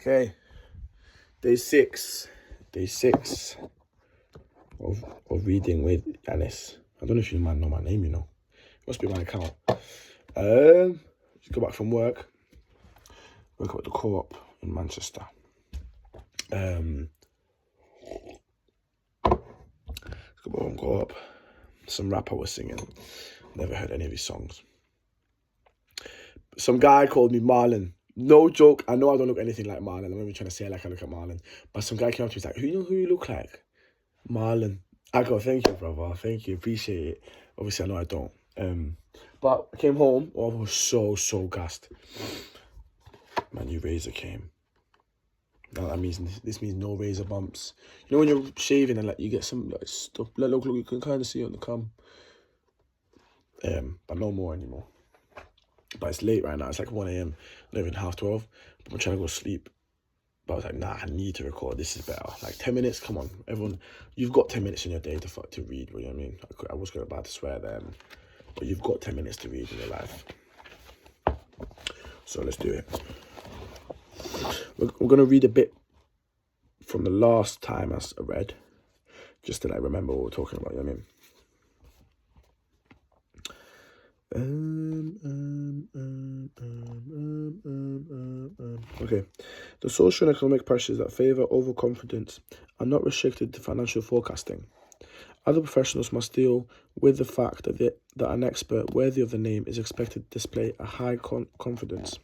Okay, day six of reading with Yanis. I don't know if you might know my name, Must be my account. Just got back from work. Woke up at the Co-op in Manchester. Got back from Co-op. Some rapper was singing. Never heard any of his songs. Some guy called me Marlon. No joke. I know I don't look anything like Marlon. I'm not even trying to say it like I look at Marlon. But some guy came up to me and was like, who you look like? Marlon. I go, thank you, brother. Thank you. Appreciate it. Obviously, I know I don't. But I came home. I was so gassed. My new razor came. Now this means no razor bumps. You know when you're shaving and you get some stuff. Look, you can kind of see it on the cum. But no more anymore. But it's late right now. It's like 1 a.m. Not even 12:30. But I'm trying to go to sleep. But I was like, nah, I need to record. This is better. 10 minutes, come on. Everyone, you've got 10 minutes in your day to read. You know what I mean? I was about to swear there. But you've got 10 minutes to read in your life. So let's do it. We're going to read a bit from the last time I read. Just to remember what we're talking about. You know what I mean? Okay. The social and economic pressures that favour overconfidence are not restricted to financial forecasting. Other professionals must deal with the fact that an expert worthy of the name is expected to display a high confidence.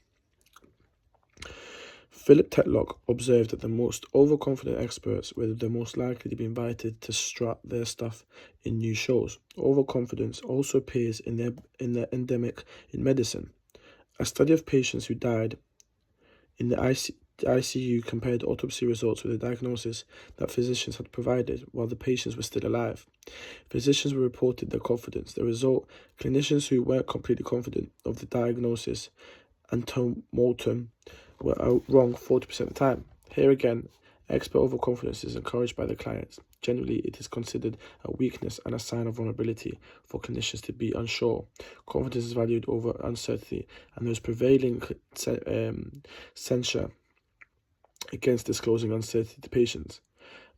Philip Tetlock observed that the most overconfident experts were the most likely to be invited to strut their stuff in new shows. Overconfidence also appears in the endemic in medicine. A study of patients who died in the ICU compared autopsy results with the diagnosis that physicians had provided while the patients were still alive. Physicians were reported their confidence. The result, clinicians who weren't completely confident of the diagnosis antemortem were wrong 40% of the time. Here again, expert overconfidence is encouraged by the clients. Generally, it is considered a weakness and a sign of vulnerability for clinicians to be unsure. Confidence is valued over uncertainty, and there is prevailing censure against disclosing uncertainty to patients.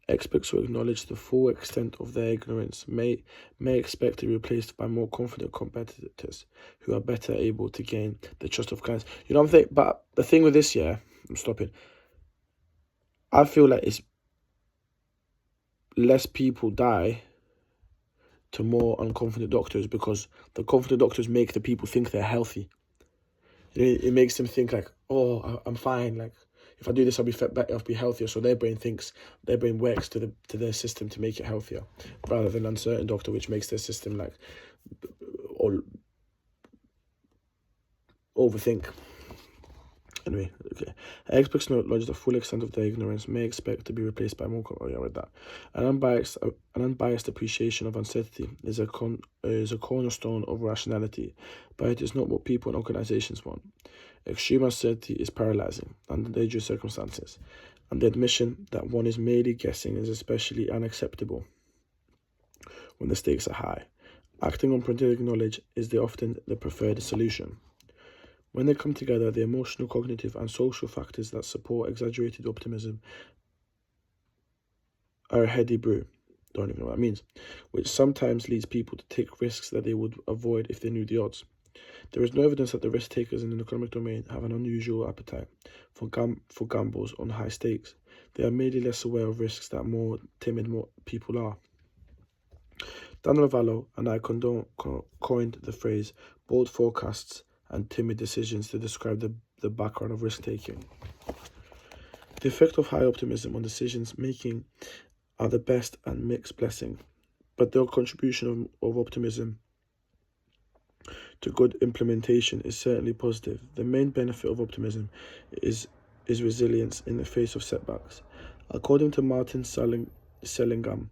Experts who acknowledge the full extent of their ignorance may expect to be replaced by more confident competitors who are better able to gain the trust of clients. You know what I'm saying? But the thing with this year, I'm stopping. I feel like it's less people die to more unconfident doctors because the confident doctors make the people think they're healthy. It makes them think oh, I'm fine. If I do this, I'll be better, I'll be healthier. So their brain works to their system to make it healthier, rather than uncertain doctor, which makes their system or overthink. Anyway, okay. Experts acknowledge the full extent of their ignorance may expect to be replaced by more. Oh yeah, I read that. An unbiased appreciation of uncertainty is a cornerstone of rationality, but it is not what people and organizations want. Extreme uncertainty is paralyzing under dangerous circumstances, and the admission that one is merely guessing is especially unacceptable when the stakes are high. Acting on predicted knowledge is often the preferred solution. When they come together, the emotional, cognitive, and social factors that support exaggerated optimism are a heady brew. Don't even know what that means. Which sometimes leads people to take risks that they would avoid if they knew the odds. There is no evidence that the risk takers in the economic domain have an unusual appetite for gambles on high stakes. They are merely less aware of risks that more timid people are. Daniel Vallo and I coined the phrase bold forecasts and timid decisions to describe the background of risk-taking. The effect of high optimism on decisions making are the best and mixed blessing, but their contribution of optimism to good implementation is certainly positive. The main benefit of optimism is resilience in the face of setbacks. According to Martin Seligman,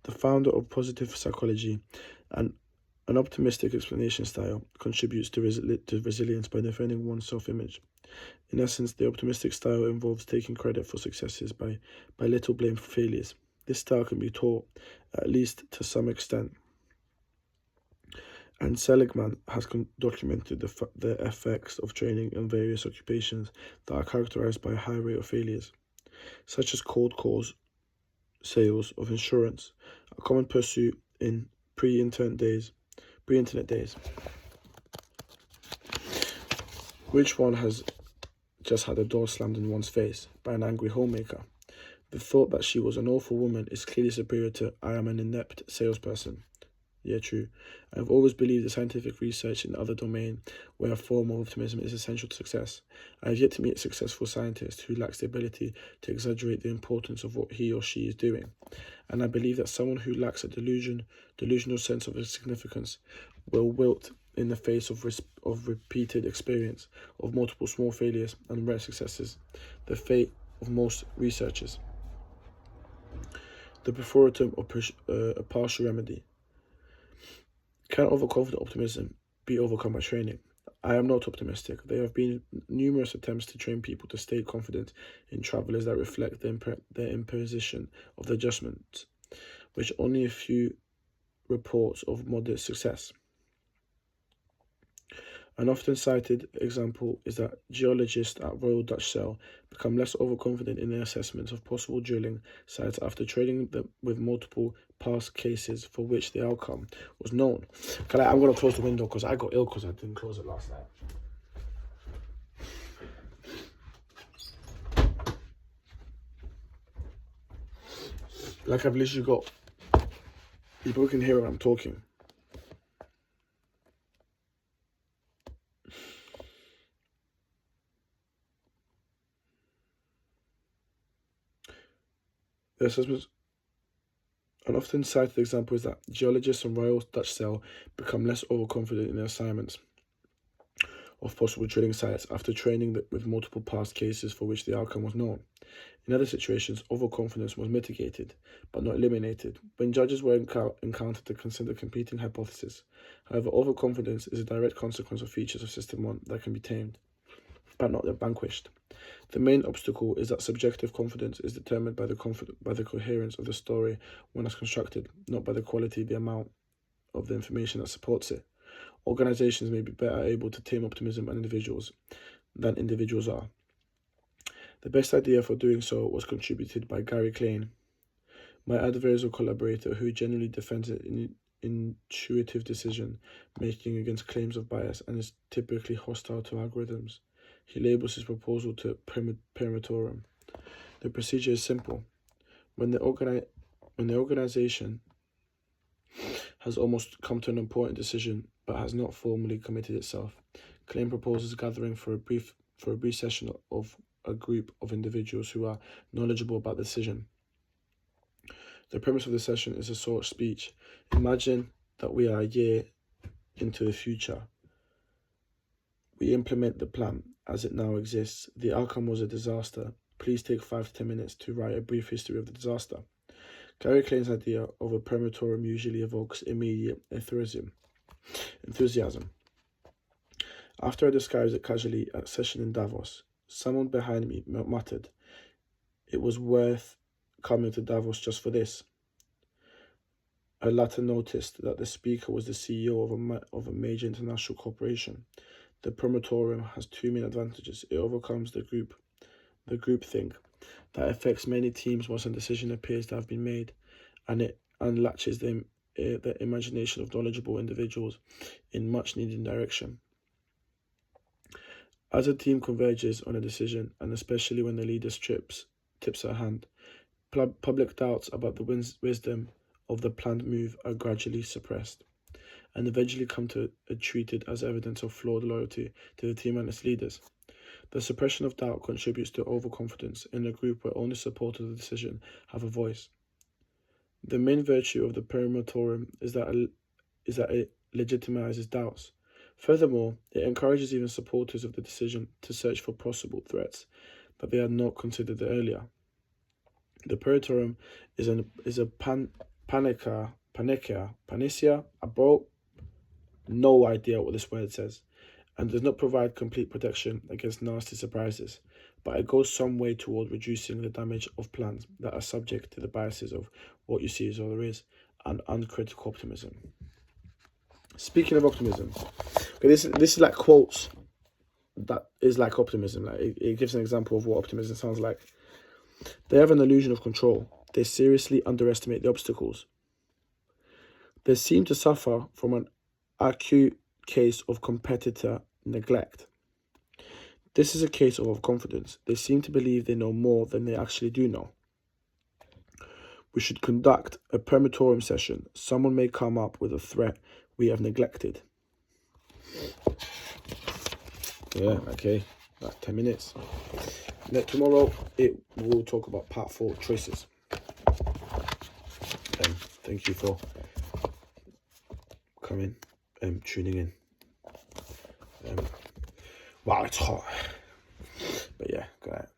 the founder of positive psychology, and an optimistic explanation style contributes to resilience by defending one's self-image. In essence, the optimistic style involves taking credit for successes by little blame for failures. This style can be taught, at least to some extent. And Seligman has documented the effects of training in various occupations that are characterized by a high rate of failures, such as cold calls, sales of insurance, a common pursuit in pre-internet days. Which one has just had a door slammed in one's face by an angry homemaker? The thought that she was an awful woman is clearly superior to I am an inept salesperson. Yeah, true. I've always believed that scientific research in other domain where a form of optimism is essential to success. I have yet to meet a successful scientist who lacks the ability to exaggerate the importance of what he or she is doing. And I believe that someone who lacks a delusional sense of significance will wilt in the face of repeated experience of multiple small failures and rare successes, the fate of most researchers. The preferentum of a partial remedy. Can overconfident optimism be overcome by training? I am not optimistic. There have been numerous attempts to train people to stay confident in travelers that reflect their imposition of the adjustments, which only a few reports of moderate success. An often cited example is that geologists at Royal Dutch Shell become less overconfident in their assessments of possible drilling sites after trading them with multiple past cases for which the outcome was known. I'm going to close the window because I got ill because I didn't close it last night. Like I've literally got... People can hear when I'm talking. The assessments... An often cited example is that geologists on Royal Dutch Shell become less overconfident in their assignments of possible drilling sites after training with multiple past cases for which the outcome was known. In other situations, overconfidence was mitigated, but not eliminated, when judges were encountered to consider competing hypotheses. However, overconfidence is a direct consequence of features of System 1 that can be tamed, but not vanquished. The main obstacle is that subjective confidence is determined by the coherence of the story when it's constructed, not by the quality, the amount of the information that supports it. Organizations may be better able to tame optimism than individuals are. The best idea for doing so was contributed by Gary Klein, my adversarial collaborator, who generally defends an intuitive decision making against claims of bias and is typically hostile to algorithms. He labels his proposal to permatorum. The procedure is simple. When the organization has almost come to an important decision but has not formally committed itself, Klein proposes gathering for a brief session of a group of individuals who are knowledgeable about the decision. The premise of the session is a short speech. Imagine that we are a year into the future. We implement the plan as it now exists. The outcome was a disaster. Please take 5 to 10 minutes to write a brief history of the disaster. Gary Klein's idea of a permatorum usually evokes immediate enthusiasm. After I described it casually at a session in Davos, someone behind me muttered, "It was worth coming to Davos just for this." I later noticed that the speaker was the CEO of a major international corporation. The permatorum has 2 main advantages. It overcomes the groupthink that affects many teams once a decision appears to have been made, and it unlatches the imagination of knowledgeable individuals in much-needed direction. As a team converges on a decision, and especially when the leader tips her hand, public doubts about the wisdom of the planned move are gradually suppressed, and eventually come to be treated as evidence of flawed loyalty to the team and its leaders. The suppression of doubt contributes to overconfidence in a group where only supporters of the decision have a voice. The main virtue of the permatorum is that it legitimizes doubts. Furthermore, it encourages even supporters of the decision to search for possible threats that they had not considered earlier. The permatorum is a panacea. About no idea what this word says, and does not provide complete protection against nasty surprises, but it goes some way toward reducing the damage of plans that are subject to the biases of what you see is all there is and uncritical optimism. Speaking of optimism, okay, this is like quotes that is like optimism. Like it gives an example of what optimism sounds like. They have an illusion of control. They seriously underestimate the obstacles. They seem to suffer from an acute case of competitor neglect. This is a case of overconfidence. They seem to believe they know more than they actually do know. We should conduct a permatorium session. Someone may come up with a threat we have neglected. Yeah, okay. That's 10 minutes. Tomorrow, we'll talk about part 4, choices. Thank you for coming and tuning in. Wow, it's hot. But yeah, good night.